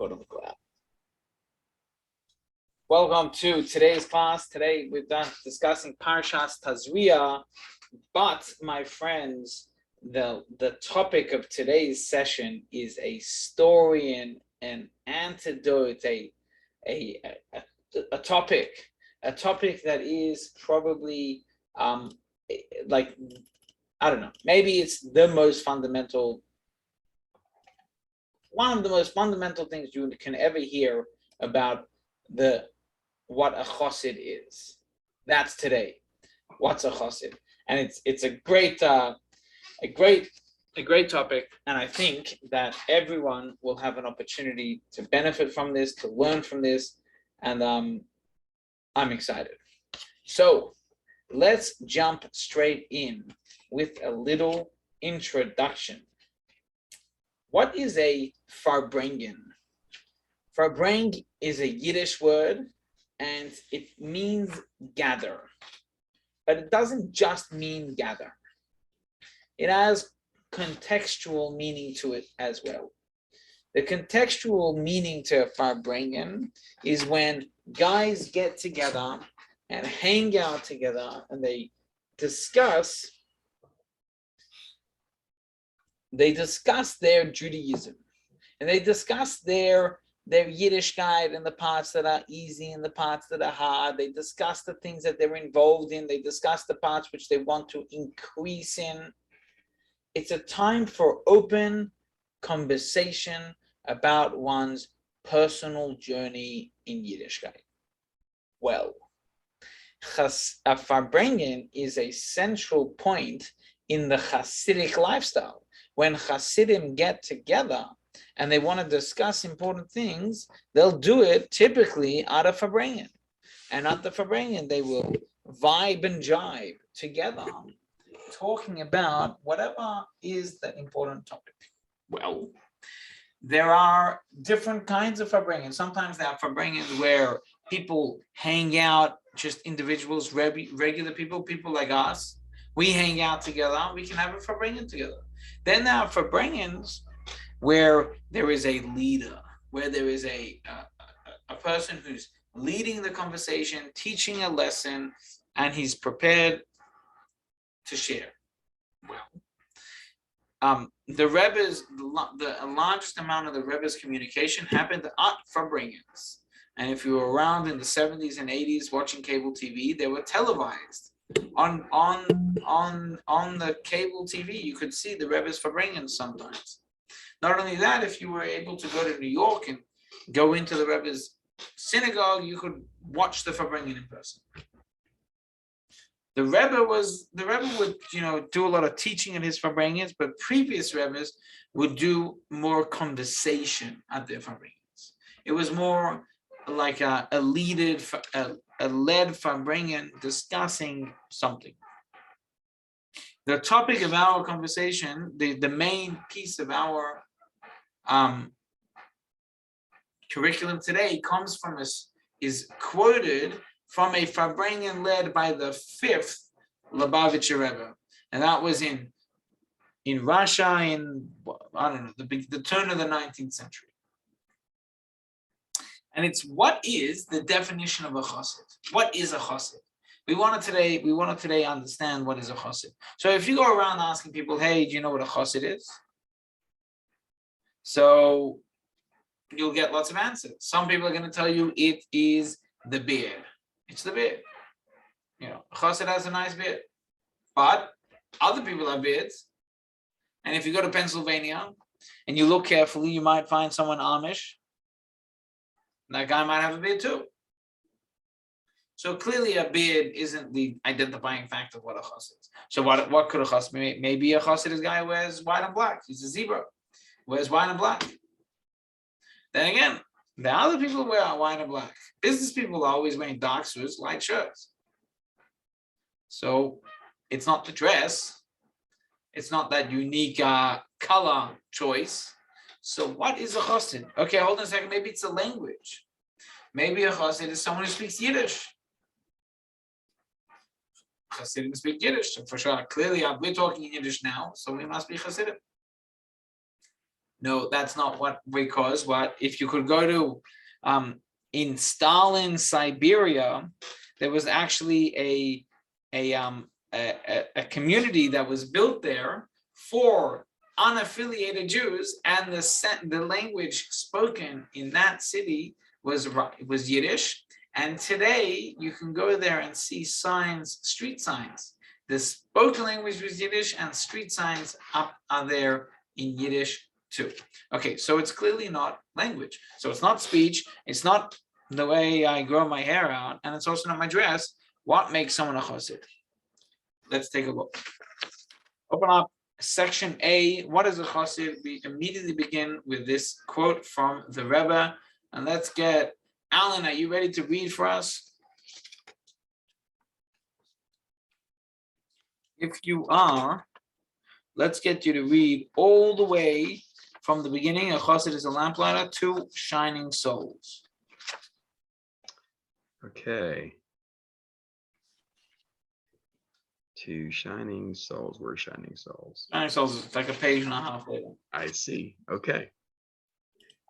quote unquote. Welcome to today's class. Today we're done discussing Parshas Tazria, but my friends, the topic of today's session is a story and an antidote, a topic that is probably like, I don't know, maybe it's the most fundamental, one of the most fundamental things you can ever hear about what a chassid is. That's today. What's a chassid? And it's a great topic, and I think that everyone will have an opportunity to benefit from this, to learn from this, and I'm excited. So let's jump straight in with a little introduction. What is a farbrengen? Farbreng is a Yiddish word, and it means gather. But it doesn't just mean gather. It has contextual meaning to it as well. The contextual meaning to farbrengen is when guys get together and hang out together and they discuss their Judaism, and they discuss their Yiddishkeit and the parts that are easy and the parts that are hard. They discuss the things that they're involved in. They discuss the parts which they want to increase in. It's a time for open conversation about one's personal journey in Yiddishkeit. Well, a farbrengen is a central point in the Hasidic lifestyle. When Hasidim get together and they want to discuss important things, they'll do it typically at a farbrengen. And at the farbrengen, they will vibe and jive together, talking about whatever is the important topic. Well, there are different kinds of farbrengen. Sometimes there are farbrengens where people hang out, just individuals, regular people like us. We hang out together. We can have a farbrengen together. Then there are farbrengens where there is a leader, where there is a person who's leading the conversation, teaching a lesson, and he's prepared to share. Well, the Rebbe's, the largest amount of the Rebbe's communication happened at farbrengens. And if you were around in the 70s and 80s watching cable TV, they were televised. On the cable TV, you could see the Rebbe's farbrengens sometimes. Not only that, if you were able to go to New York and go into the Rebbe's synagogue, you could watch the farbrengen in person. The Rebbe would, do a lot of teaching at his farbrengens, but previous Rebbes would do more conversation at their farbrengens. It was more like a led farbrengen discussing something. The topic of our conversation, the main piece of our curriculum today comes from is quoted from a farbrengen led by the 5th Lubavitcher Rebbe, and that was in Russia in, I don't know, the turn of the 19th century. And it's, what is the definition of a chassid? What is a chassid? We want to today understand what is a chassid. So if you go around asking people, hey, do you know what a chassid is? So you'll get lots of answers. Some people are going to tell you it is the beard. It's the beard. A chassid has a nice beard. But other people have beards. And if you go to Pennsylvania and you look carefully, you might find someone Amish. That guy might have a beard too. So clearly a beard isn't the identifying factor of what a chassid is. So what could a chassid be? Maybe a chassid is a guy who wears white and black. He's a zebra. Wears white and black. Then again, the other people wear white and black. Business people are always wearing dark suits, light shirts. So it's not the dress. It's not that unique color choice. So what is a chassid? Okay, hold on a second. Maybe it's a language. Maybe a chassid is someone who speaks Yiddish. Chassidim speak Yiddish, for sure. Clearly, we're talking in Yiddish now, so we must be Chassidim. No, that's not what, because what if you could go to in Stalin, Siberia, there was actually a community that was built there for unaffiliated Jews, and the language spoken in that city was Yiddish. And today you can go there and see signs, street signs. The spoken language was Yiddish, and street signs are there in Yiddish too. Okay, so it's clearly not language. So it's not speech. It's not the way I grow my hair out, and it's also not my dress. What makes someone a chassid? Let's take a look. Open up section A. What is a chassid? We immediately begin with this quote from the Rebbe, and let's get Alan. Are you ready to read for us? If you are, let's get you to read all the way from the beginning. A chassid is a lamplighter to shining souls. Okay. To shining souls. Where's shining souls? Shining souls is like a page and a half later. I see. Okay.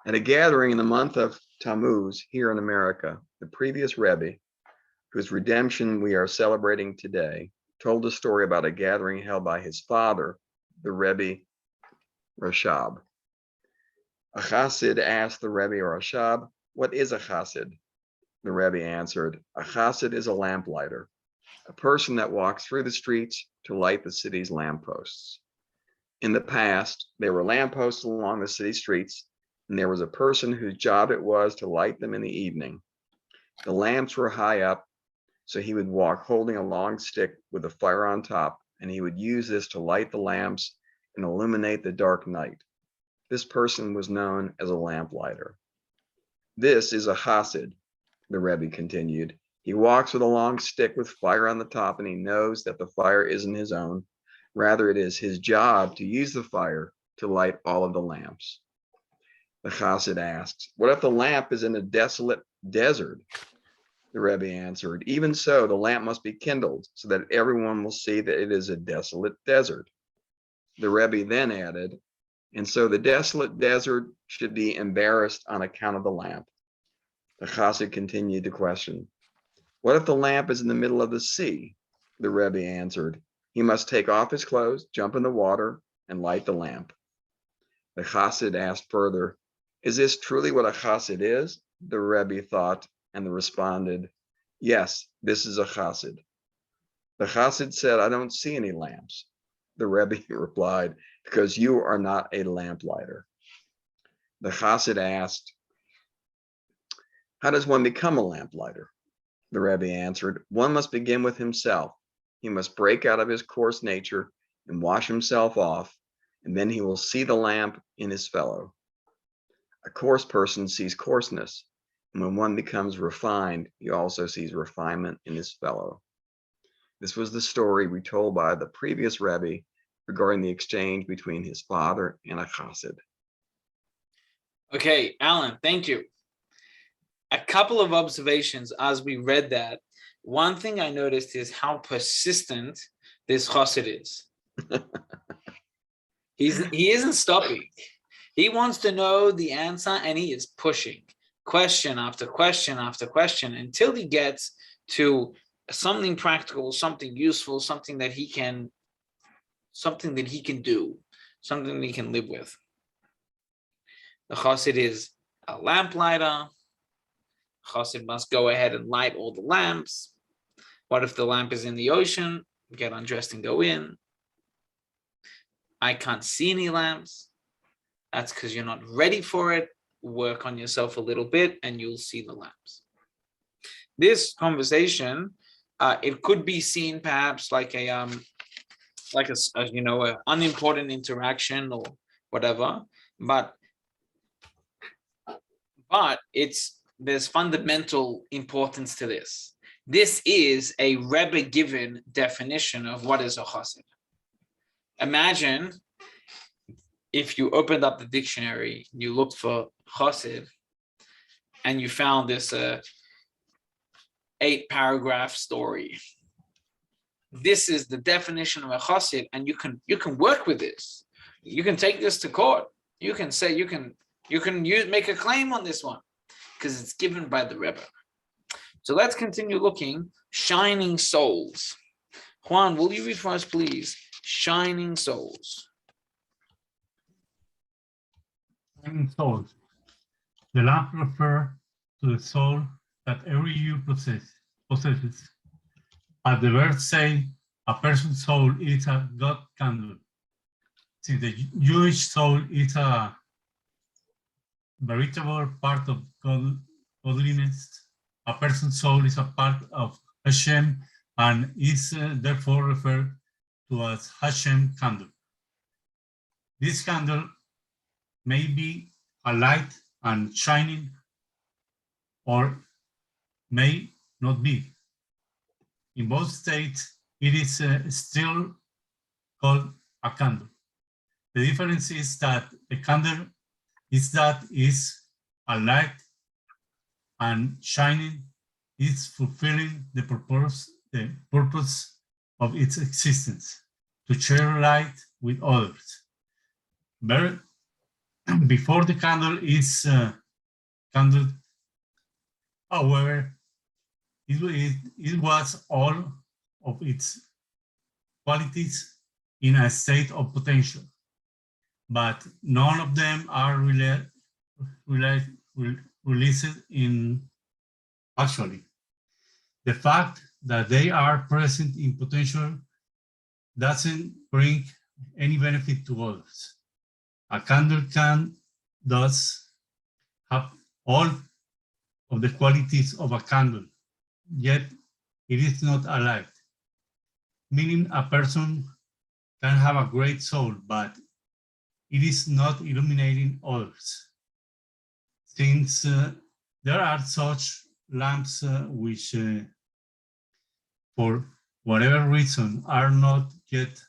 At a gathering in the month of Tammuz here in America, the previous Rebbe, whose redemption we are celebrating today, told a story about a gathering held by his father, the Rebbe Rashab. A chassid asked the Rebbe Rashab, "What is a chassid?" The Rebbe answered, "A chassid is a lamplighter, a person that walks through the streets to light the city's lampposts." In the past, there were lampposts along the city streets, and there was a person whose job it was to light them in the evening. The lamps were high up, so he would walk holding a long stick with a fire on top, and he would use this to light the lamps and illuminate the dark night. This person was known as a lamplighter. This is a chassid, the Rebbe continued. He walks with a long stick with fire on the top, and he knows that the fire isn't his own. Rather, it is his job to use the fire to light all of the lamps. The chassid asks, "What if the lamp is in a desolate desert?" The Rebbe answered, "Even so, the lamp must be kindled so that everyone will see that it is a desolate desert." The Rebbe then added, "And so the desolate desert should be embarrassed on account of the lamp." The chassid continued to question, "What if the lamp is in the middle of the sea?" The Rebbe answered, "He must take off his clothes, jump in the water, and light the lamp." The chassid asked further, "Is this truly what a chassid is?" The Rebbe thought and responded, "Yes, this is a chassid." The chassid said, "I don't see any lamps." The Rebbe replied, "Because you are not a lamplighter." The chassid asked, "How does one become a lamplighter?" The Rebbe answered, "One must begin with himself. He must break out of his coarse nature and wash himself off, and then he will see the lamp in his fellow. A coarse person sees coarseness, and when one becomes refined, he also sees refinement in his fellow." This was the story retold by the previous Rebbe regarding the exchange between his father and a chassid. Okay, Alan, thank you. A couple of observations as we read that. One thing I noticed is how persistent this chassid is. He isn't stopping. He wants to know the answer, and he is pushing question after question after question until he gets to something practical, something useful, something that he can do, something that he can live with. The chassid is a lamplighter. Chassid must go ahead and light all the lamps. What if the lamp is in the ocean? Get undressed and go in. I can't see any lamps. That's because you're not ready for it. Work on yourself a little bit and you'll see the lamps. This conversation, it could be seen perhaps like an unimportant interaction or whatever, but there's fundamental importance to this. This is a Rebbe given definition of what is a chassid. Imagine if you opened up the dictionary, you looked for chassid, and you found this 8-paragraph story. This is the definition of a chassid, and you can work with this. You can take this to court. You can say you can make a claim on this one because it's given by the Rebbe. So let's continue looking. Shining souls. Juan, will you read for us, please? Shining souls. Shining souls. The lamp refers to the soul that every Jew possesses. As the verse say, a person's soul is a God candle. See, the Jewish soul is a veritable part of godliness. A person's soul is a part of Hashem and is therefore referred to as Hashem candle. This candle may be a light and shining, or may not be. In both states, it is still called a candle. The difference is that the candle is a light and shining is fulfilling the purpose of its existence, to share light with others. Before the candle is kindled, however, it was all of its qualities in a state of potential, but none of them are released in actually. The fact that they are present in potential doesn't bring any benefit to others. A candle can thus have all of the qualities of a candle, yet it is not a light. Meaning a person can have a great soul, but it is not illuminating others. Since there are such lamps which, for whatever reason, are not yet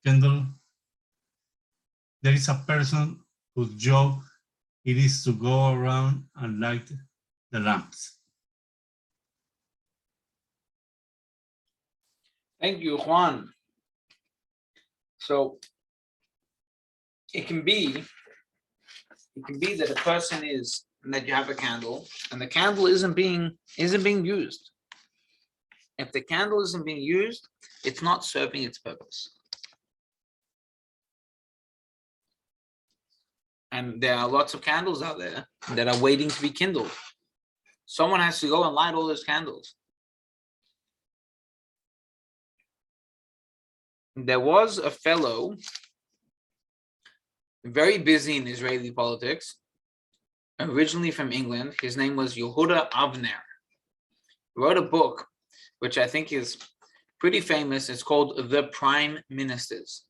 kindled, there is a person whose job it is to go around and light the lamps. Thank you, Juan. So it can be that a person is, and that you have a candle, and the candle isn't being used. If the candle isn't being used, it's not serving its purpose. And there are lots of candles out there that are waiting to be kindled. Someone has to go and light all those candles. There was a fellow very busy in Israeli politics, originally from England. His name was Yehuda Avner. He wrote a book, which I think is pretty famous. It's called The Prime Ministers.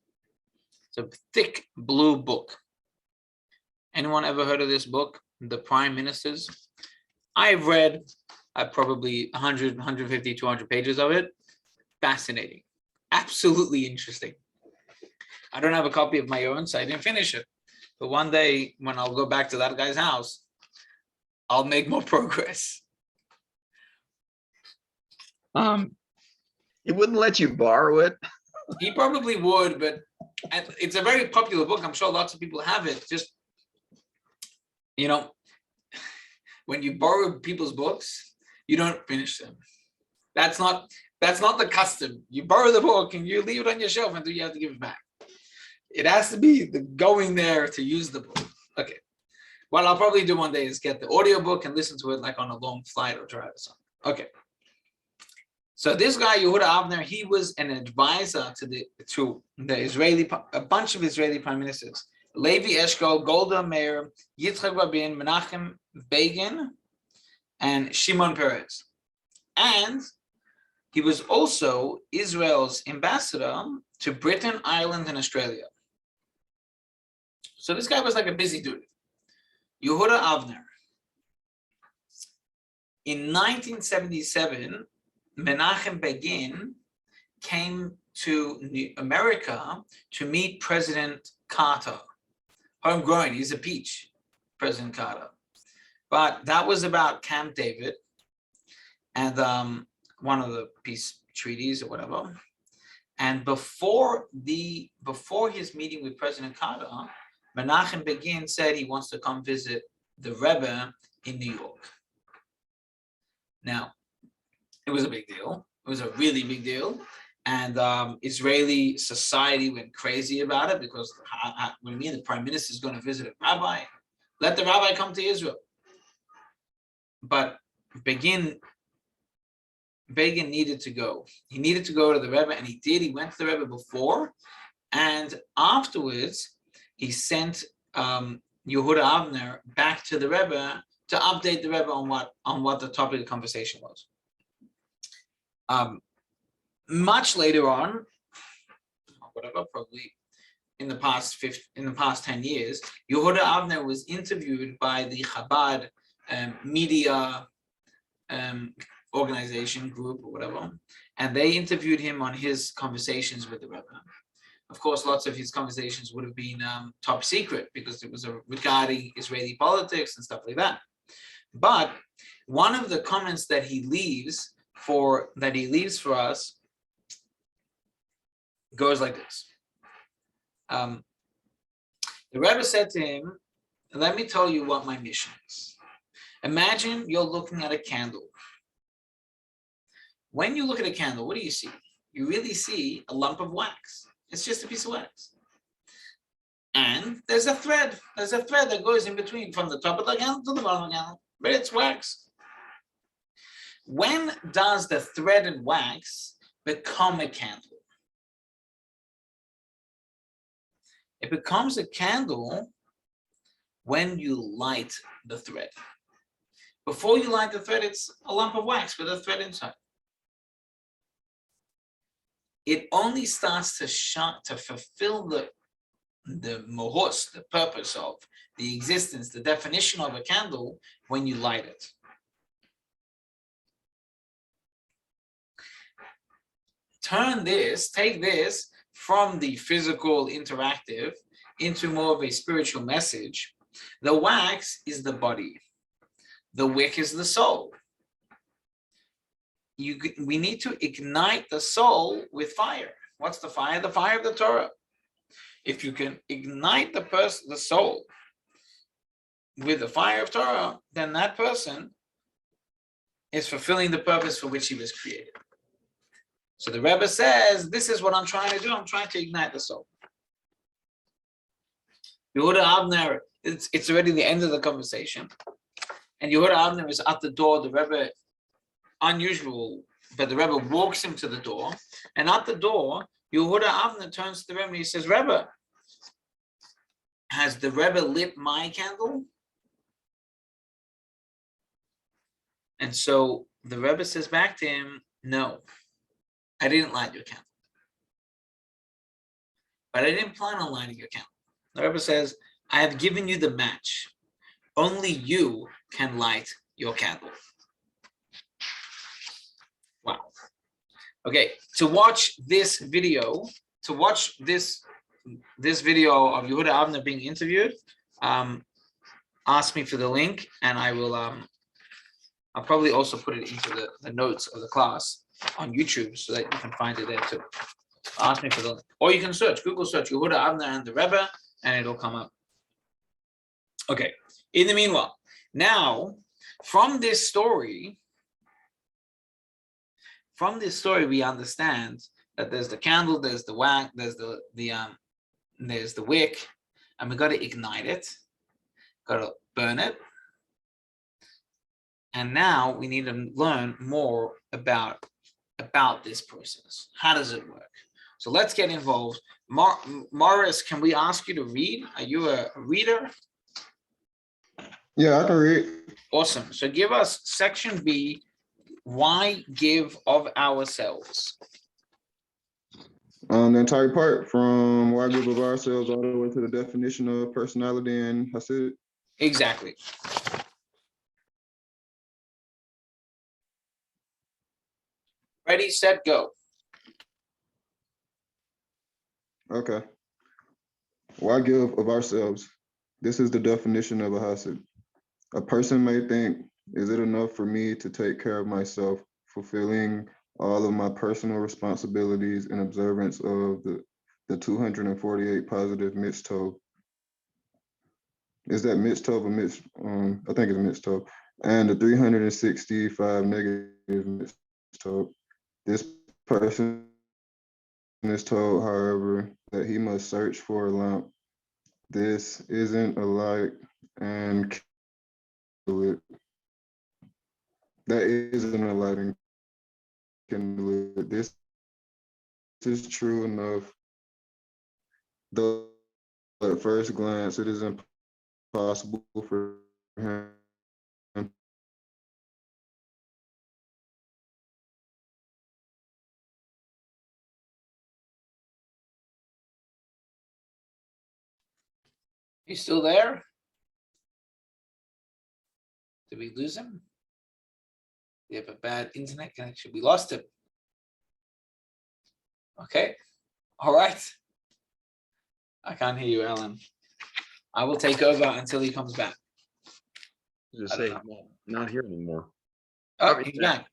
It's a thick blue book. Anyone ever heard of this book, The Prime Ministers? I've read probably 100, 150, 200 pages of it. Fascinating. Absolutely interesting. I don't have a copy of my own, so I didn't finish it. But one day, when I'll go back to that guy's house, I'll make more progress. He wouldn't let you borrow it. He probably would, but it's a very popular book. I'm sure lots of people have it. Just, you know, when you borrow people's books, you don't finish them. That's not the custom. You borrow the book and you leave it on your shelf until you have to give it back. It has to be the going there to use the book. Okay. What I'll probably do one day is get the audiobook and listen to it like on a long flight or drive or something. Okay. So this guy, Yehuda Avner, he was an advisor to the Israeli, a bunch of Israeli prime ministers. Levi Eshkol, Golda Meir, Yitzhak Rabin, Menachem Begin, and Shimon Peres. And he was also Israel's ambassador to Britain, Ireland, and Australia. So this guy was like a busy dude. Yehuda Avner. In 1977, Menachem Begin came to America to meet President Carter. Homegrown, he's a peach, President Carter. But that was about Camp David and one of the peace treaties or whatever. And before his meeting with President Carter, Menachem Begin said he wants to come visit the Rebbe in New York. Now, it was a big deal. It was a really big deal. And Israeli society went crazy about it because what do you mean the prime minister is going to visit a rabbi? Let the rabbi come to Israel. But Begin needed to go. He needed to go to the Rebbe, and he did. He went to the Rebbe before, and afterwards he sent Yehuda Avner back to the Rebbe to update the Rebbe on what the topic of conversation was. Much later on, whatever, probably in the past 10 years, Yehuda Avner was interviewed by the Chabad media organization group or whatever, and they interviewed him on his conversations with the Rebbe. Of course, lots of his conversations would have been top secret because it was regarding Israeli politics and stuff like that. But one of the comments that he leaves for us goes like this. The Rebbe said to him, "Let me tell you what my mission is. Imagine you're looking at a candle. When you look at a candle, what do you see? You really see a lump of wax. It's just a piece of wax. And there's a thread. There's a thread that goes in between from the top of the candle to the bottom of the candle, but it's wax. When does the thread and wax become a candle? It becomes a candle when you light the thread. Before you light the thread, it's a lump of wax with a thread inside. It only starts to fulfill the mohus, the purpose of the existence, the definition of a candle when you light it. Take this from the physical interactive into more of a spiritual message. The wax is the body. The wick is the soul. We need to ignite the soul with fire. What's the fire? The fire of the Torah. If you can ignite the soul with the fire of Torah, then that person is fulfilling the purpose for which he was created. So the Rebbe says, this is what I'm trying to do. I'm trying to ignite the soul. Yehuda Avner, it's already the end of the conversation. And Yehuda Avner is at the door. The Rebbe, unusual, but the Rebbe walks him to the door. And at the door, Yehuda Avner turns to the Rebbe and he says, Rebbe, has the Rebbe lit my candle? And so the Rebbe says back to him, no, I didn't light your candle. But I didn't plan on lighting your candle. The Rebbe says, I have given you the match. Only you can light your candle. Wow. Okay, to watch this video of Yehuda Avner being interviewed, ask me for the link, and I will. I'll probably also put it into the notes of the class on YouTube so that you can find it there too. Ask me for the link, or you can Google search Yehuda Avner and the Rebbe, and it'll come up. Okay. In the meanwhile, now from this story, we understand that there's the candle, there's the wax, there's the wick, and we got to ignite it, got to burn it, and now we need to learn more about this process. How does it work? So let's get involved. Morris, can we ask you to read? Are you a reader? Yeah, I can read. Awesome. So give us section B, why give of ourselves? The entire part from why give of ourselves all the way to the definition of personality and Hasid. Exactly. Ready, set, go. Okay. Why give of ourselves? This is the definition of a Hasid. A person may think, is it enough for me to take care of myself, fulfilling all of my personal responsibilities in observance of the 248 positive mitzvot, Is that mitzvah or mitz? I think it's mitzvah. And the 365 negative mitzvah. This person is told, however, that he must search for a lamp. This isn't a light and kindle it. That isn't a light and kindle it. This is true enough, though at first glance it is impossible for him You still there? Did we lose him? We have a bad internet connection. We lost him. Okay. All right. I can't hear you, Alan. I will take over until he comes back. Just I don't say, know. not here anymore. Oh, he's back.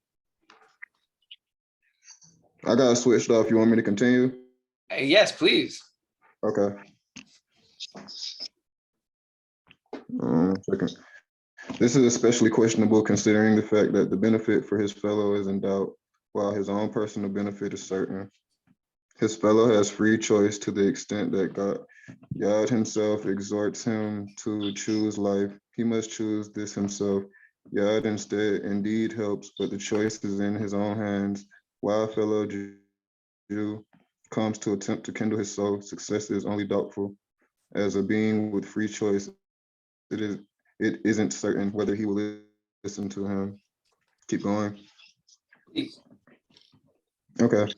I got switched off. You want me to continue? Yes, please. Okay. Second. This is especially questionable considering the fact that the benefit for his fellow is in doubt, while his own personal benefit is certain. His fellow has free choice to the extent that God himself exhorts him to choose life. He must choose this himself. God instead indeed helps, but the choice is in his own hands. While fellow Jew comes to attempt to kindle his soul, success is only doubtful. As a being with free choice, it isn't certain whether he will listen to him. Keep going. Please. Okay.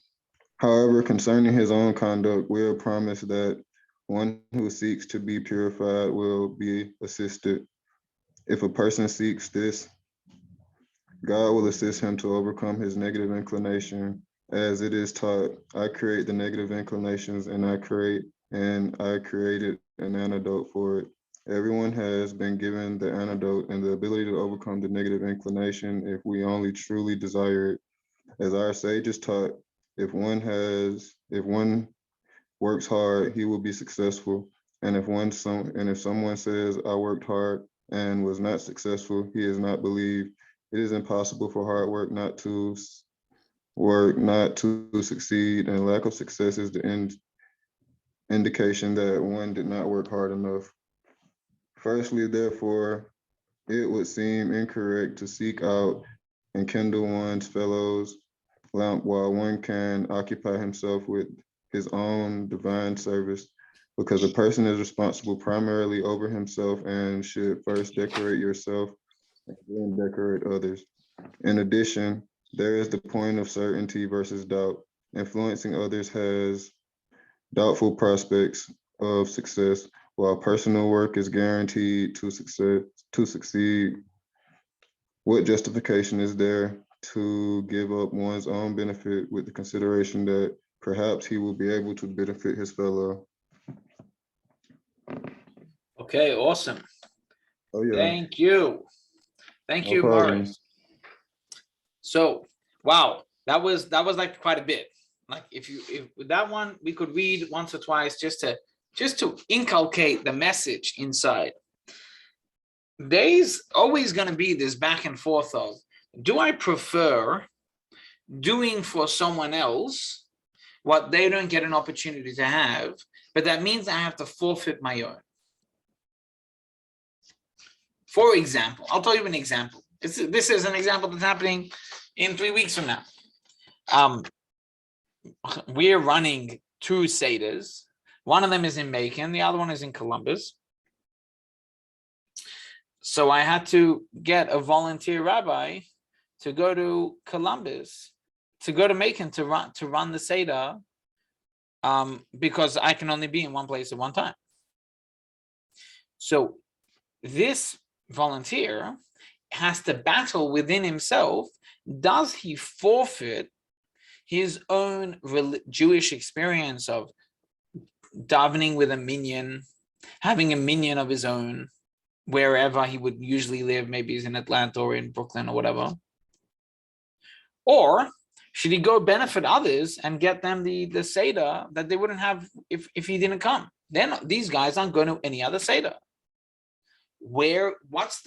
However, concerning his own conduct, we are promised that one who seeks to be purified will be assisted. If a person seeks this, God will assist him to overcome his negative inclination. As it is taught, I create the negative inclinations and I created an antidote for it. Everyone has been given the antidote and the ability to overcome the negative inclination if we only truly desire it. As our sages taught, if one works hard, he will be successful. And if someone says, I worked hard and was not successful, he is not believed. It is impossible for hard work not to succeed, and lack of success is the indication that one did not work hard enough. Firstly, therefore, it would seem incorrect to seek out and kindle one's fellow's lamp while one can occupy himself with his own divine service, because a person is responsible primarily over himself and should first decorate yourself and then decorate others. In addition, there is the point of certainty versus doubt. Influencing others has doubtful prospects of success, while personal work is guaranteed to succeed. What justification is there to give up one's own benefit with the consideration that perhaps he will be able to benefit his fellow? Okay, awesome. Oh yeah. Thank you. Thank No you, problem. Morris. So, wow, that was like quite a bit. Like if with that one, we could read once or twice just to inculcate the message inside. There's always going to be this back and forth of, do I prefer doing for someone else what they don't get an opportunity to have, but that means I have to forfeit my own? For example, I'll tell you an example. This is an example that's happening in 3 weeks from now. We're running 2 Seders. One of them is in Macon, the other one is in Columbus. So I had to get a volunteer rabbi to go to Columbus, to go to Macon to run the Seder, because I can only be in one place at one time. So this volunteer has to battle within himself. Does he forfeit his own Jewish experience of davening with a minyan, having a minyan of his own, wherever he would usually live, maybe he's in Atlanta or in Brooklyn or whatever? Or should he go benefit others and get them the Seder that they wouldn't have if he didn't come? These guys aren't going to any other Seder. what's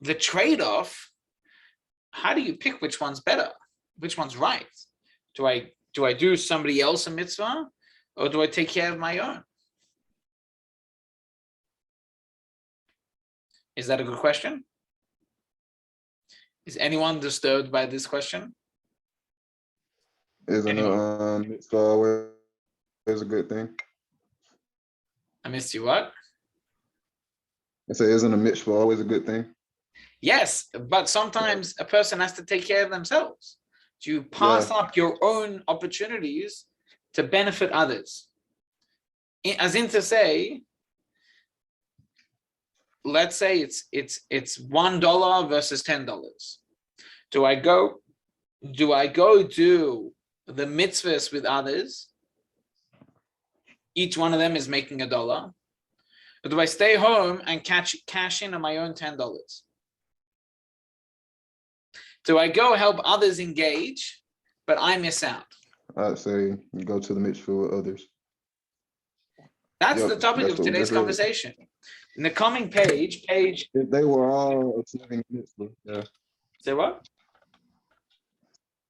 the trade-off? How do you pick which one's better? Which one's right? Do I do somebody else a mitzvah, or do I take care of my own? Is that a good question? Is anyone disturbed by this question? Isn't a mitzvah always a good thing? I missed you, what? I say, isn't a mitzvah always a good thing? Yes, but sometimes a person has to take care of themselves. You pass up your own opportunities to benefit others. As in to say, let's say it's $1 versus $10. Do I go do the mitzvahs with others? Each one of them is making $1. Or do I stay home and cash in on my own $10? Do I go help others engage, but I miss out? I'd say you go to the mitzvah with others. That's Yep, the topic that's of what- today's that's what- conversation. In the coming page, If they were all achieving mitzvah, yeah. say what?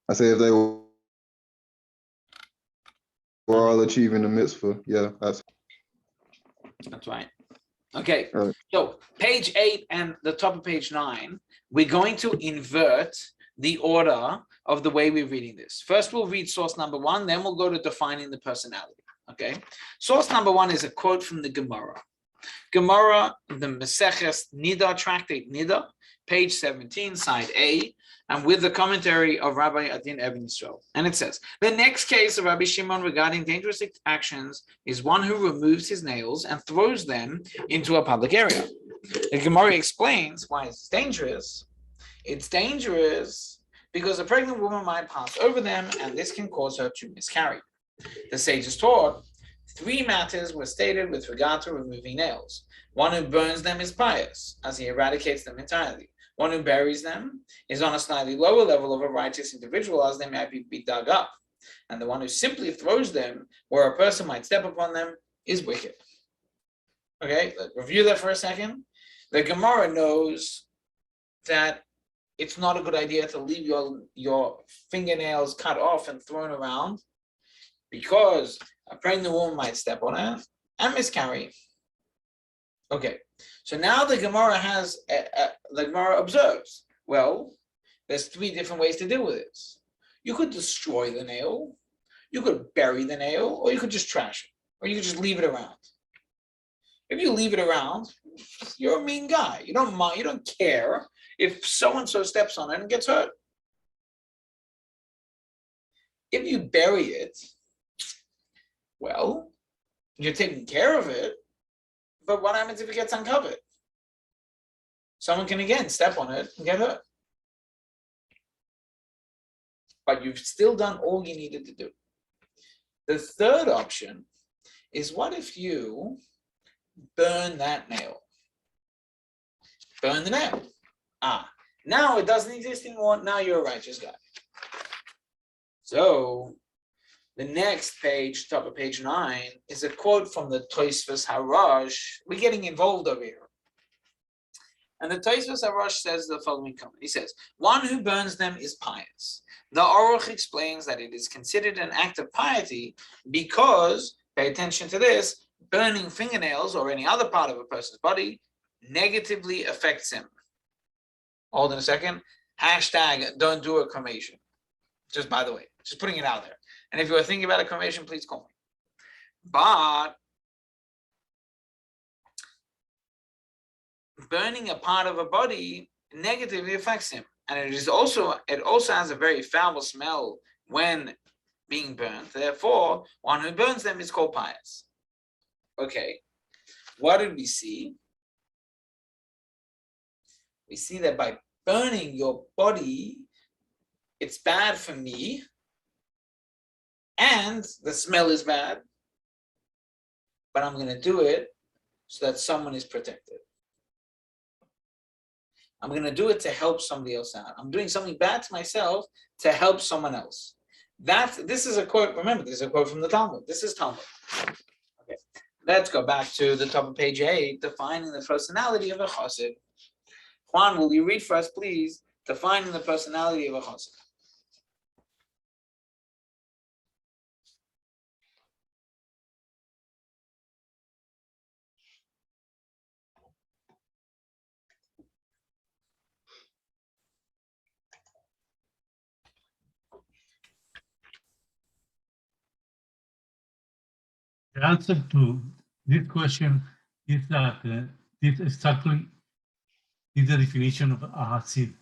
I say if they were all achieving the mitzvah, yeah, That's right. Okay, All right. so page 8 and the top of page 9, we're going to invert the order of the way we're reading this. First, we'll read source number 1, then we'll go to defining the personality. Okay, source number 1 is a quote from the Gemara. Gemara, the Maseches Nida, tractate Nida, page 17, side A, and with the commentary of Rabbi Adin Eben Yisrael. And it says, the next case of Rabbi Shimon regarding dangerous actions is one who removes his nails and throws them into a public area. The Gemara explains why it's dangerous. It's dangerous because a pregnant woman might pass over them, and this can cause her to miscarry. The sages taught 3 matters were stated with regard to removing nails. One who burns them is pious, as he eradicates them entirely. One who buries them is on a slightly lower level of a righteous individual, as they might be dug up. And the one who simply throws them where a person might step upon them is wicked. Okay, let's review that for a second. The Gemara knows that it's not a good idea to leave your fingernails cut off and thrown around, because a pregnant woman might step on it and miscarry. Okay, so now the Gemara the Gemara observes, well, there's 3 different ways to deal with this. You could destroy the nail, you could bury the nail, or you could just trash it, or you could just leave it around. If you leave it around, you're a mean guy. You don't mind, you don't care if so-and-so steps on it and gets hurt. If you bury it, well, you're taking care of it, but what happens if it gets uncovered? Someone can again step on it and get hurt. But you've still done all you needed to do. The third option is, what if you burn that nail? Burn the nail. Now it doesn't exist anymore. Now you're a righteous guy. So the next page, top of page 9, is a quote from the Tosfos Harash. We're getting involved over here. And the Tosfos Harash says the following comment. He says, one who burns them is pious. The Aruch explains that it is considered an act of piety because, pay attention to this, burning fingernails or any other part of a person's body negatively affects him. Hold on a second. Hashtag don't do a cremation. Just by the way, just putting it out there. And if you are thinking about a cremation, please call me. But burning a part of a body negatively affects him. And it also has a very foul smell when being burnt. Therefore, one who burns them is called pious. Okay, what did we see? We see that by burning your body, it's bad for me, and the smell is bad, but I'm going to do it so that someone is protected. I'm going to do it to help somebody else out. I'm doing something bad to myself to help someone else. This is a quote. Remember, this is a quote from the Talmud. This is Talmud. Okay. Let's go back to the top of page 8, defining the personality of a chassid. Juan, will you read for us, please, defining the personality of a chassid? The answer to this question is that this exactly is the definition of a Hasid.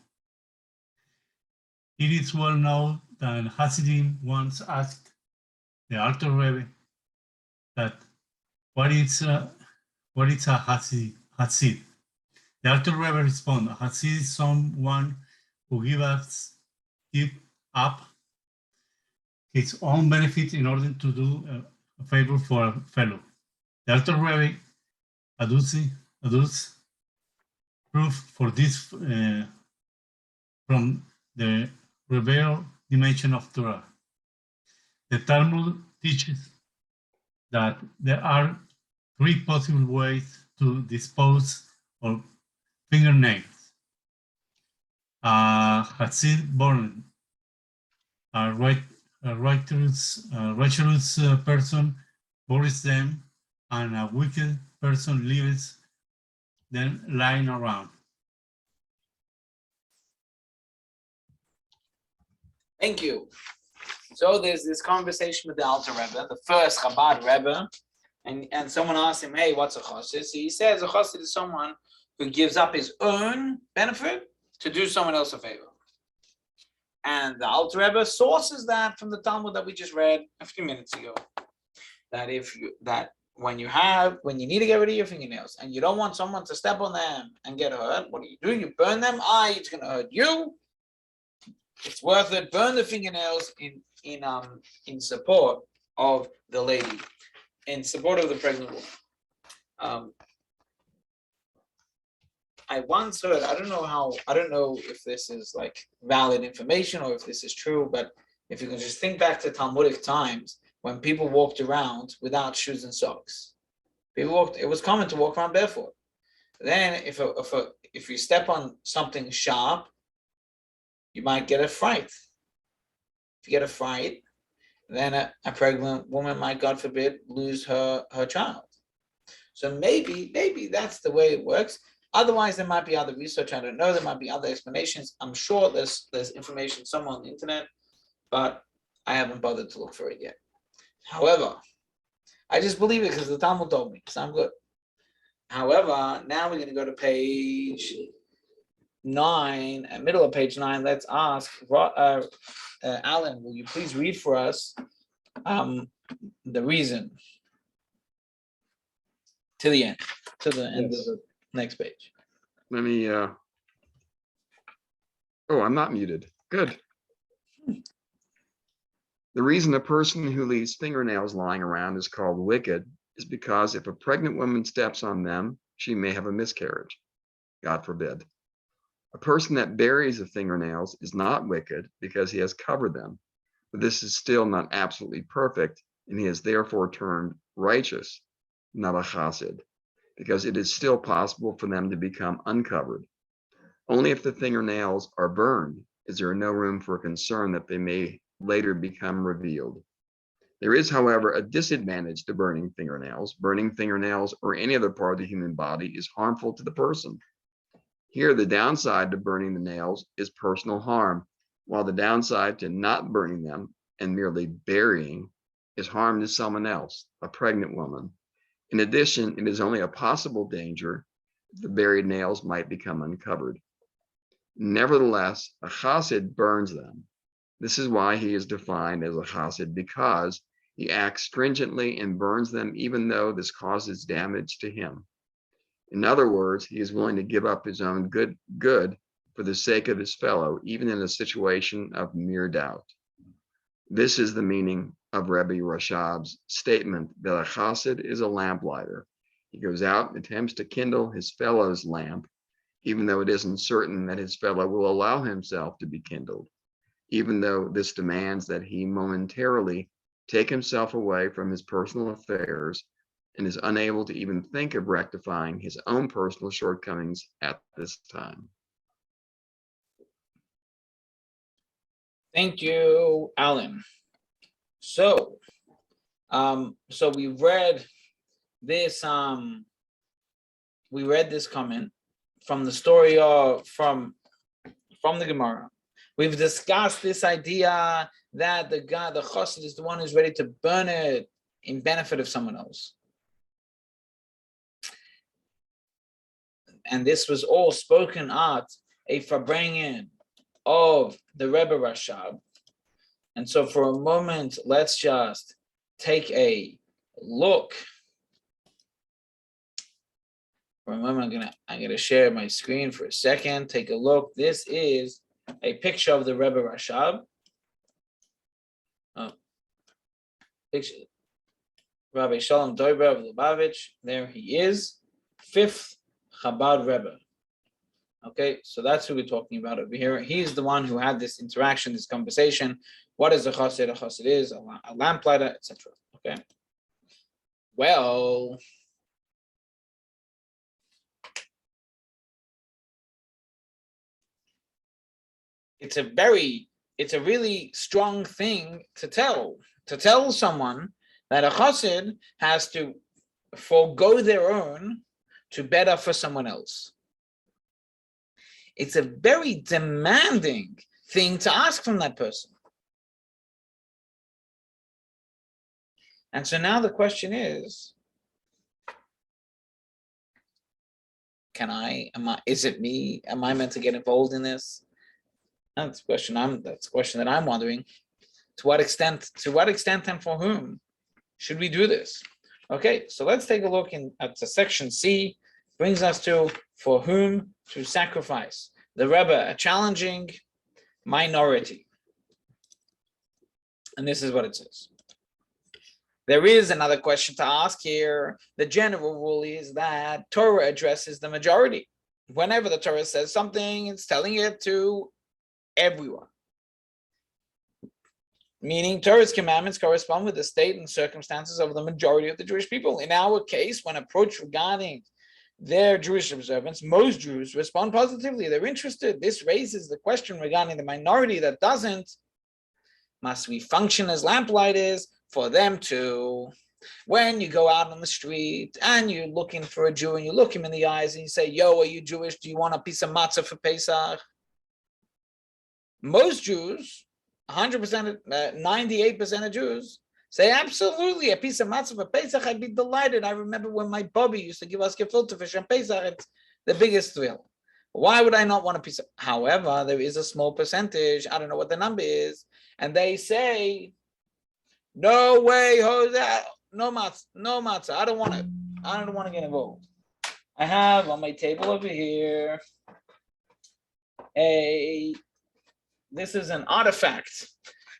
It is well known that Hasidim once asked the Alter Rebbe that what is a Hasid? The Alter Rebbe responded, Hasid is someone who give up his own benefit in order to do a favor for a fellow. The Alter Rebbe adduces proof for this from the revealed dimension of Torah. The Talmud teaches that there are 3 possible ways to dispose of fingernails. A Hasid born, a righteous person buries them, and a wicked person leaves them lying around. Thank you. So there's this conversation with the Alter Rebbe, the first Chabad Rebbe, and someone asked him, hey, what's a chassid? So he says a chassid is someone who gives up his own benefit to do someone else a favor. And the Alter Rebbe sources that from the Talmud that we just read a few minutes ago. That when you need to get rid of your fingernails and you don't want someone to step on them and get hurt, what do? You burn them. It's going to hurt you. It's worth it. Burn the fingernails in support of the lady, in support of the pregnant woman. I once heard, I don't know if this is like valid information or if this is true, but if you can just think back to Talmudic times when people walked around without shoes and socks. It was common to walk around barefoot. Then if you step on something sharp, you might get a fright. If you get a fright, then a pregnant woman might, God forbid, lose her child. So maybe that's the way it works. Otherwise, there might be other research. I don't know. There might be other explanations. I'm sure there's information somewhere on the internet, but I haven't bothered to look for it yet. However, I just believe it because the Talmud told me, so I'm good. However, now we're going to go to page 9, middle of page 9. Let's ask, Alan, will you please read for us the reason to the end of the next page. Let me, oh, I'm not muted. Good. The reason a person who leaves fingernails lying around is called wicked is because if a pregnant woman steps on them, she may have a miscarriage. God forbid. A person that buries the fingernails is not wicked because he has covered them, but this is still not absolutely perfect, and he is therefore termed righteous, not a chassid, because it is still possible for them to become uncovered. Only if the fingernails are burned is there no room for concern that they may later become revealed. There is, however, a disadvantage to burning fingernails. Burning fingernails or any other part of the human body is harmful to the person. Here, the downside to burning the nails is personal harm, while the downside to not burning them and merely burying is harm to someone else, a pregnant woman. In addition, it is only a possible danger if the buried nails might become uncovered. Nevertheless, a chassid burns them. This is why he is defined as a chassid, because he acts stringently and burns them even though this causes damage to him. In other words, he is willing to give up his own good for the sake of his fellow, even in a situation of mere doubt. This is the meaning of Rebbe Rashab's statement that a chassid is a lamplighter. He goes out and attempts to kindle his fellow's lamp, even though it isn't certain that his fellow will allow himself to be kindled, even though this demands that he momentarily take himself away from his personal affairs and is unable to even think of rectifying his own personal shortcomings at this time. Thank you, Alan. So, so we read this comment from the story of from the Gemara. We've discussed this idea that the chassid, is the one who's ready to burn it in benefit of someone else. And this was all spoken at a Farbrengen of the Rebbe Rashab. And so for a moment, let's just take a look. For a moment, I'm gonna share my screen for a second. Take a look. This is a picture of the Rebbe Rashab. Picture Rabbi Shalom Doiber of Lubavitch. There he is, 5th Chabad Rebbe. Okay, so that's who we're talking about over here. He's the one who had this interaction, this conversation. What is a chassid? A chassid is a lamplighter, etc. Okay. Well, it's a really strong thing to tell someone that a chassid has to forego their own to better for someone else. It's a very demanding thing to ask from that person. And so now the question is, is it me? Am I meant to get involved in this? That's the question that I'm wondering. To what extent and for whom should we do this? Okay, so let's take a look at the section C, brings us to for whom to sacrifice. The Rebbe, a challenging minority. And this is what it says. There is another question to ask here. The general rule is that Torah addresses the majority. Whenever the Torah says something, it's telling it to everyone. Meaning Torah's commandments correspond with the state and circumstances of the majority of the Jewish people. In our case, when approached regarding their Jewish observance, most Jews respond positively. They're interested. This raises the question regarding the minority that doesn't. Must we function as lamplighters for them too? When you go out on the street and you're looking for a Jew and you look him in the eyes and you say, yo, are you Jewish? Do you want a piece of matzah for Pesach? Most Jews, 100%, 98% of Jews say, absolutely, a piece of matzah for Pesach, I'd be delighted. I remember when my Bobby used to give us gefilte fish on Pesach, it's the biggest thrill. Why would I not want a piece of? However, there is a small percentage, I don't know what the number is, and they say, no way, Jose, no matzah, I don't want to get involved. I have on my table over here this is an artifact.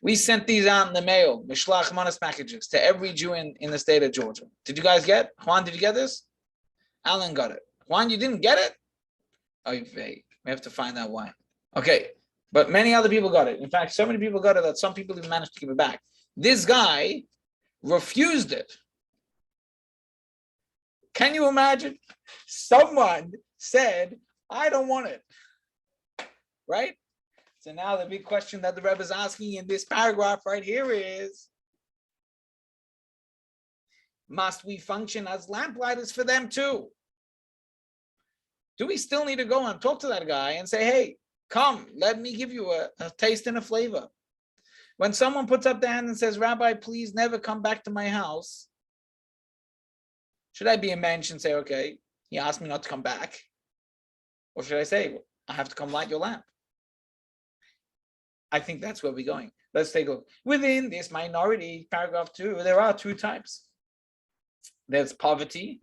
We sent these out in the mail, Mishlach Manas packages, to every Jew in the state of Georgia. Did you guys get? Juan, did you get this? Alan got it. Juan, you didn't get it? Oh, we have to find out why. Okay, but many other people got it. In fact, so many people got it that some people even managed to give it back. This guy refused it. Can you imagine? Someone said, I don't want it. Right? So now the big question that the Rebbe is asking in this paragraph right here is, must we function as lamplighters for them too? Do we still need to go and talk to that guy and say, hey, come, let me give you a taste and a flavor? When someone puts up their hand and says, Rabbi, please never come back to my house, should I be a mensch and say, okay, he asked me not to come back? Or should I say, I have to come light your lamp? I think that's where we're going. Let's take a look. Within this minority, paragraph 2, there are 2 types. There's poverty.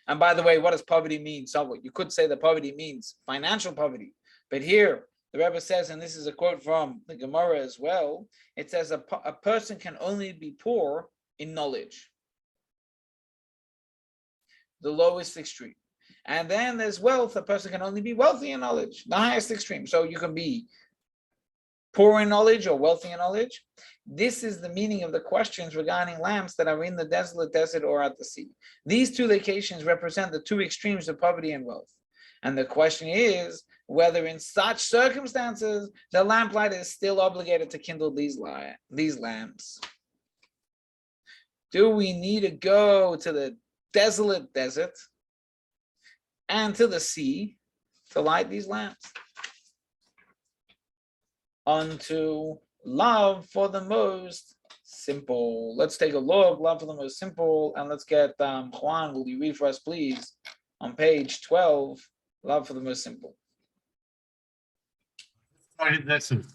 And by the way, what does poverty mean? So you could say that poverty means financial poverty. But here, the Rebbe says, and this is a quote from the Gemara as well, it says a person can only be poor in knowledge. The lowest extreme. And then there's wealth. A person can only be wealthy in knowledge, the highest extreme. So you can be poor in knowledge or wealthy in knowledge. This is the meaning of the questions regarding lamps that are in the desolate desert or at the sea. These two locations represent the two extremes of poverty and wealth. And the question is whether in such circumstances, the lamplighter is still obligated to kindle these lamps. Do we need to go to the desolate desert and to the sea to light these lamps? Unto love for the most simple. Let's take a look. Love for the most simple, and let's get Juan. Will you read for us, please, on page 12? Love for the most simple. Desert.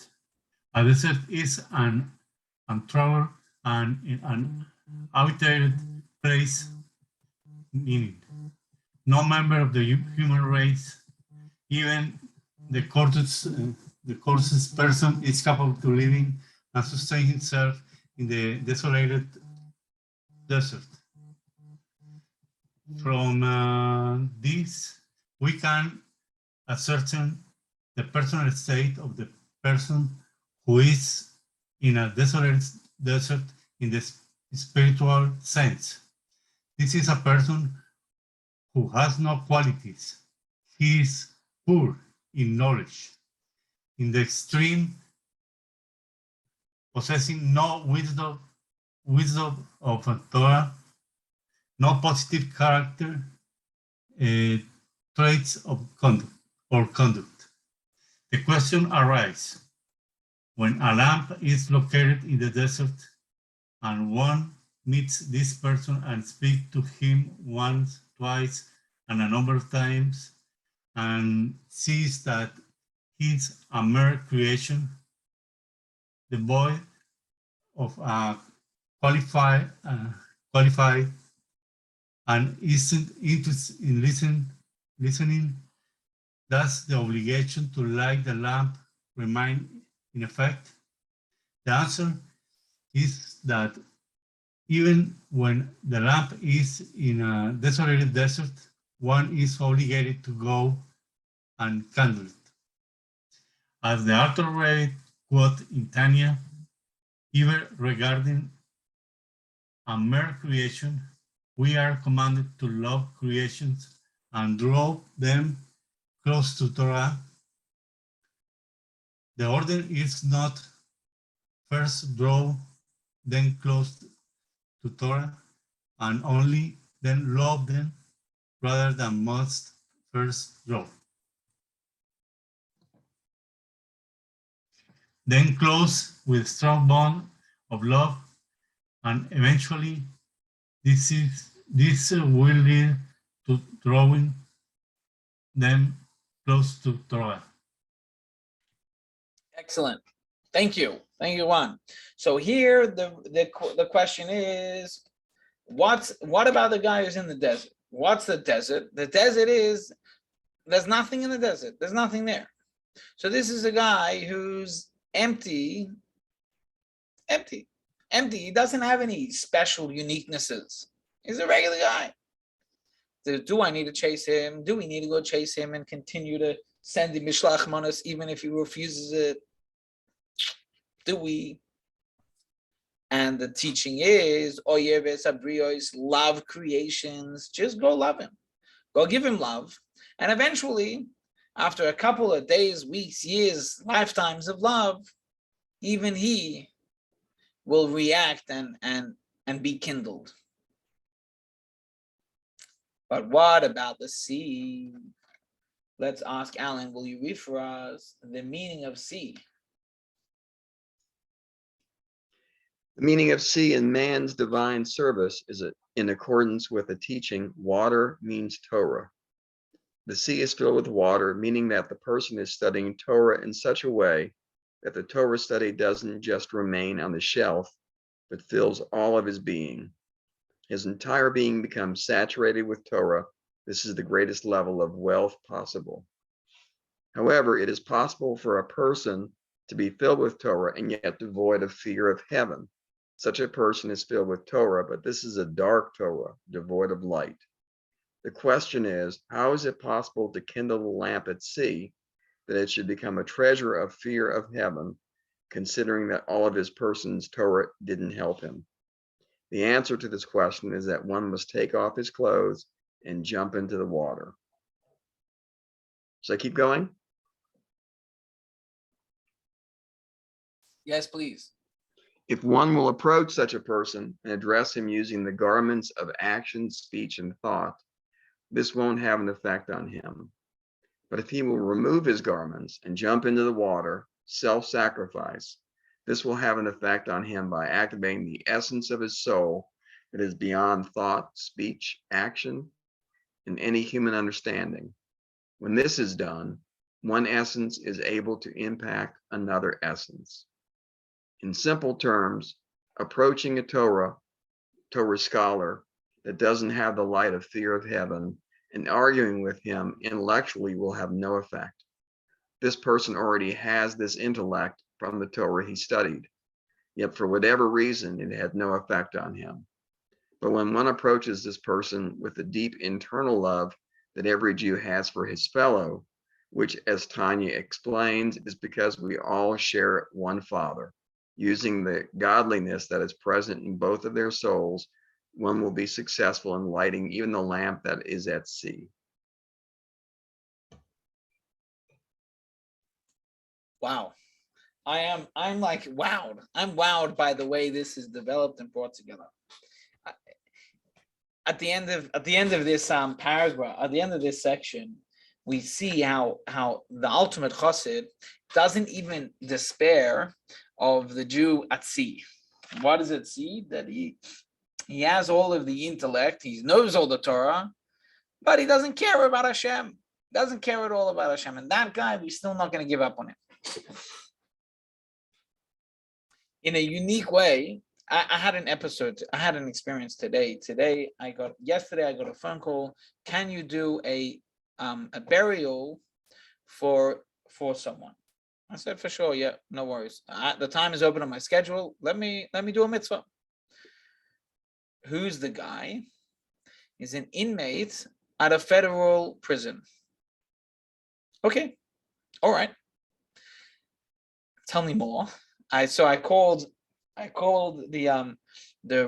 A desert is an untraveled and an habitated place, meaning no member of the human race, even the coarsest person, is capable of living and sustain himself in the desolated desert. From this, we can ascertain the personal state of the person who is in a desolate desert in the spiritual sense. This is a person who has no qualities. He is poor in knowledge, in the extreme, possessing no wisdom of a Torah, no positive character, traits of conduct. The question arises when a lamp is located in the desert and one meets this person and speaks to him once, twice, and a number of times, and sees that he's a mere creation, devoid of a qualified and isn't interested in listening, does the obligation to light the lamp remain in effect? The answer is that even when the lamp is in a desolated desert, one is obligated to go and kindle it. As the author read quote in Tanya, even regarding a mere creation, we are commanded to love creations and draw them close to Torah. The order is not first draw, then close to Torah, and only then love them, rather than must first draw, then close with strong bond of love, and eventually this will lead to drawing them close to Torah. Excellent. Thank you, Juan. So here the question is, what about the guy who's in the desert? What's the desert? The desert is, there's nothing in the desert. There's nothing there. So this is a guy who's empty. He doesn't have any special uniquenesses. He's a regular guy. Do I need to chase him? Do we need to go chase him and continue to send him Mishlach Manos even if he refuses it? Do we? And the teaching is, Oyeves Abrios, love creations. Just go love him. Go give him love. And eventually, after a couple of days, weeks, years, lifetimes of love, even he will react and be kindled. But what about the sea? Let's ask Alan, will you read for us the meaning of sea? The meaning of sea in man's divine service is in accordance with the teaching, water means Torah. The sea is filled with water, meaning that the person is studying Torah in such a way that the Torah study doesn't just remain on the shelf, but fills all of his being. His entire being becomes saturated with Torah. This is the greatest level of wealth possible. However, it is possible for a person to be filled with Torah and yet devoid of fear of heaven. Such a person is filled with Torah, but this is a dark Torah, devoid of light. The question is, how is it possible to kindle the lamp at sea, that it should become a treasure of fear of heaven, considering that all of his person's Torah didn't help him? The answer to this question is that one must take off his clothes and jump into the water. Should I keep going? Yes, please. If one will approach such a person and address him using the garments of action, speech, and thought, this won't have an effect on him. But if he will remove his garments and jump into the water, self-sacrifice, this will have an effect on him by activating the essence of his soul that is beyond thought, speech, action, and any human understanding. When this is done, one essence is able to impact another essence. In simple terms, approaching a Torah scholar that doesn't have the light of fear of heaven and arguing with him intellectually will have no effect. This person already has this intellect from the Torah he studied, yet for whatever reason, it had no effect on him. But when one approaches this person with the deep internal love that every Jew has for his fellow, which, as Tanya explains, is because we all share one Father, using the godliness that is present in both of their souls, one will be successful in lighting even the lamp that is at sea. Wow. I'm like wowed. I'm wowed by the way this is developed and brought together. At the end of this paragraph, at the end of this section, we see how the ultimate chassid doesn't even despair of the Jew at sea. What is at sea? That he has all of the intellect, he knows all the Torah, but he doesn't care about Hashem. Doesn't care at all about Hashem. And that guy, we're still not going to give up on him. In a unique way, I had an experience today. Yesterday I got a phone call. Can you do a burial for someone? I said, for sure, yeah, no worries. The time is open on my schedule. Let me do a mitzvah. Who's the guy? He's an inmate at a federal prison. Okay, all right. Tell me more. I called the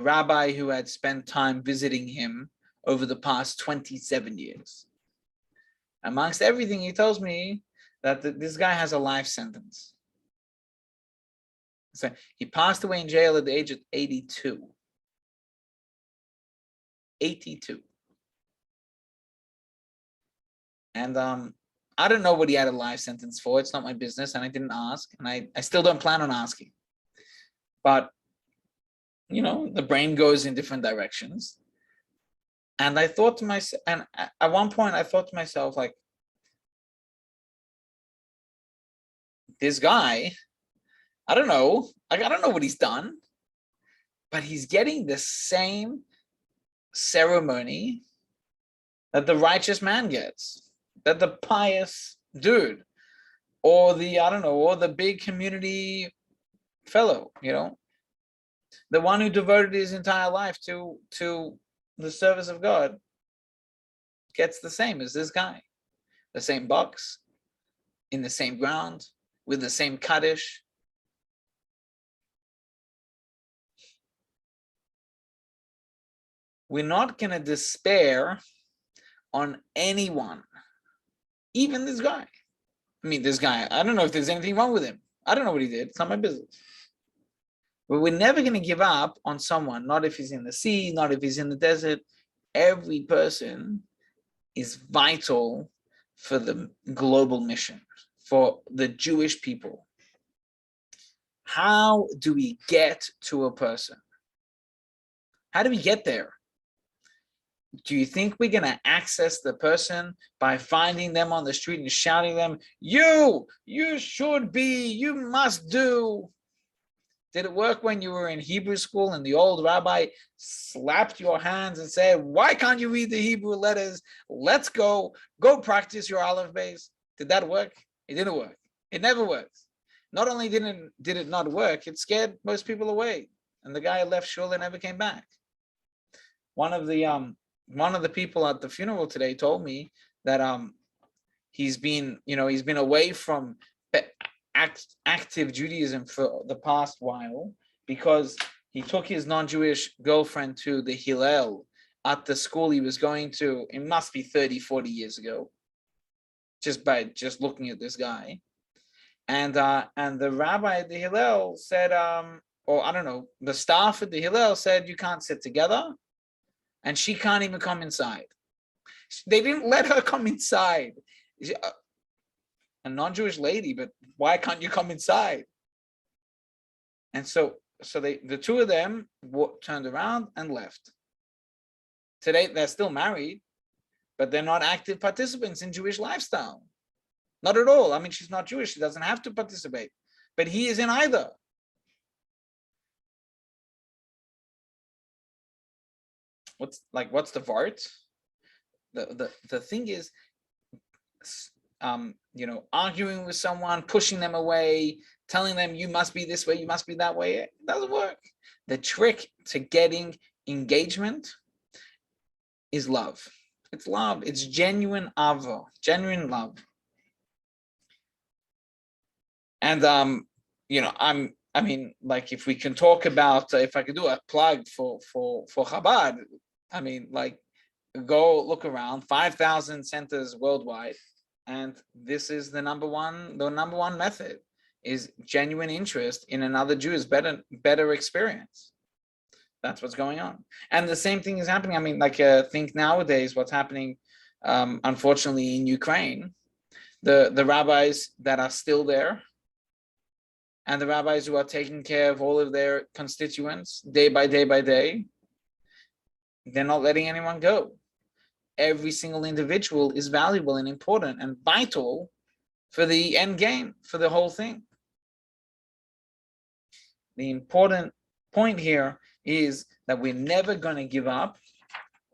rabbi who had spent time visiting him over the past 27 years. Amongst everything, he tells me that this guy has a life sentence. So he passed away in jail at the age of 82. 82. And I don't know what he had a life sentence for. It's not my business, and I didn't ask, and I still don't plan on asking. But, the brain goes in different directions. And I thought to myself, and at one point I thought to myself, like, this guy, I don't know what he's done, but he's getting the same ceremony that the righteous man gets, that the pious dude, or the big community fellow, the one who devoted his entire life to the service of God gets the same as this guy, the same box, in the same ground, with the same kaddish. We're not going to despair on anyone, even this guy. This guy, I don't know if there's anything wrong with him. I don't know what he did. It's not my business. But we're never going to give up on someone, not if he's in the sea, not if he's in the desert. Every person is vital for the global mission, for the Jewish people. How do we get to a person? How do we get there? Do you think we're going to access the person by finding them on the street and shouting them, you should be, you must do? Did it work when you were in Hebrew school and the old rabbi slapped your hands and said, why can't you read the Hebrew letters? Let's go practice your Aleph Beis. Did that work? It didn't work. It never works. Not only did it not work, it scared most people away. And the guy left shul and never came back. One of the people at the funeral today told me that he's been away from active Judaism for the past while, because he took his non-Jewish girlfriend to the Hillel at the school he was going to. It must be 30, 40 years ago, just by looking at this guy. And the rabbi at the Hillel said, or I don't know, the staff at the Hillel said, you can't sit together, and she can't even come inside. They didn't let her come inside. A non-Jewish lady, but why can't you come inside? And so the two of them turned around and left. Today they're still married, but they're not active participants in Jewish lifestyle. Not at all. I mean, she's not Jewish. She doesn't have to participate, but he is in either. What's the vart? The thing is, arguing with someone, pushing them away, telling them you must be this way, you must be that way. It doesn't work. The trick to getting engagement is love. It's love. It's genuine ava, genuine love. And if we can talk about, if I could do a plug for Chabad, go look around, 5,000 centers worldwide, and this is the number one method is genuine interest in another Jew's better experience. That's what's going on. And the same thing is happening. Think nowadays what's happening, unfortunately, in Ukraine, the rabbis that are still there, and the rabbis who are taking care of all of their constituents day by day by day, they're not letting anyone go. Every single individual is valuable and important and vital for the end game, for the whole thing. The important point here is that we're never going to give up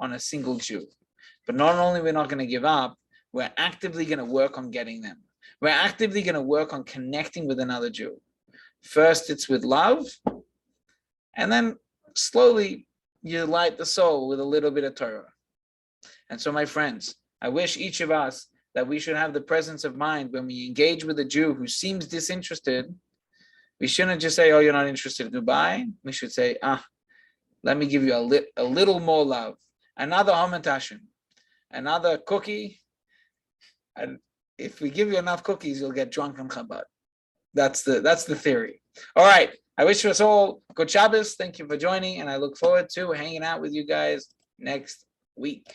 on a single Jew. But not only we're not going to give up, we're actively going to work on getting them. We're actively going to work on connecting with another Jew. First, it's with love, and then slowly you light the soul with a little bit of Torah. And so, my friends, I wish each of us that we should have the presence of mind when we engage with a Jew who seems disinterested. We shouldn't just say, oh, you're not interested, goodbye. We should say, let me give you a little more love, another hamantashen, another cookie. And if we give you enough cookies, you'll get drunk on Chabad. That's the theory. All right. I wish us all good Shabbos. Thank you for joining, and I look forward to hanging out with you guys next week.